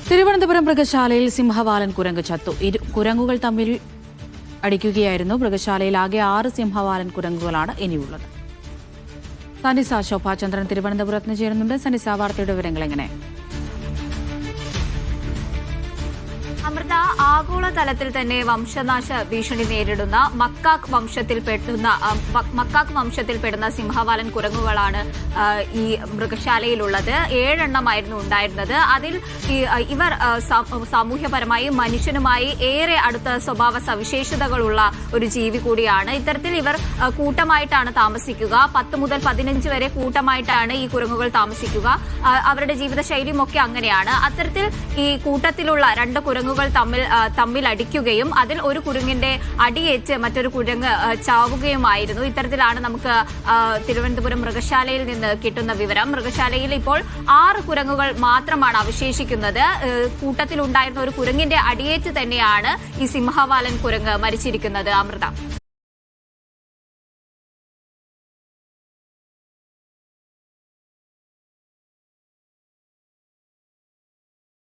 തിരുവനന്തപുരം മൃഗശാലയിൽ സിംഹവാലൻ കുരങ്ങ് ചത്തു. കുരങ്ങുകൾ തമ്മിൽ അടിക്കുകയായിരുന്നു. മൃഗശാലയിൽ ആകെ 6 സിംഹവാലൻ കുരങ്ങുകളാണ് ഇനിയുള്ളത്. സനിസ ശോഭാചന്ദ്രൻ തിരുവനന്തപുരത്ത് നിന്ന് ചേരുന്നുണ്ട്. സനിസ, വാർത്തയുടെ വിവരങ്ങൾ എങ്ങനെ? അമൃത, ആഗോളതലത്തിൽ തന്നെ വംശനാശ ഭീഷണി നേരിടുന്ന മക്കാക്ക് വംശത്തിൽപ്പെടുന്ന സിംഹവാലൻ കുരങ്ങുകളാണ് ഈ മൃഗശാലയിലുള്ളത്. 7 എണ്ണമായിരുന്നു ഉണ്ടായിരുന്നത്. അതിൽ ഇവർ സാമൂഹ്യപരമായി മനുഷ്യനുമായി ഏറെ അടുത്ത സ്വഭാവ സവിശേഷതകളുള്ള ഒരു ജീവി കൂടിയാണ്. ഇത്തരത്തിൽ ഇവർ കൂട്ടമായിട്ടാണ് താമസിക്കുക. 10 മുതൽ 15 വരെ കൂട്ടമായിട്ടാണ് ഈ കുരങ്ങുകൾ താമസിക്കുക. അവരുടെ ജീവിതശൈലിയും ഒക്കെ അങ്ങനെയാണ്. അത്തരത്തിൽ ഈ കൂട്ടത്തിലുള്ള 2 കുരങ്ങുകൾ തമ്മിൽ അടിക്കുകയും അതിൽ ഒരു കുരങ്ങിന്റെ അടിയേറ്റ് മറ്റൊരു കുരങ്ങ് ചാവുകയുമായിരുന്നു. ഇത്തരത്തിലാണ് നമുക്ക് തിരുവനന്തപുരം മൃഗശാലയിൽ നിന്ന് കിട്ടുന്ന വിവരം. മൃഗശാലയിൽ ഇപ്പോൾ 6 കുരങ്ങുകൾ മാത്രമാണ് അവശേഷിക്കുന്നത്. കൂട്ടത്തിലുണ്ടായിരുന്ന ഒരു കുരങ്ങിന്റെ അടിയേറ്റ് തന്നെയാണ് ഈ സിംഹവാലൻ കുരങ്ങ് മരിച്ചിരിക്കുന്നത്. അമൃത.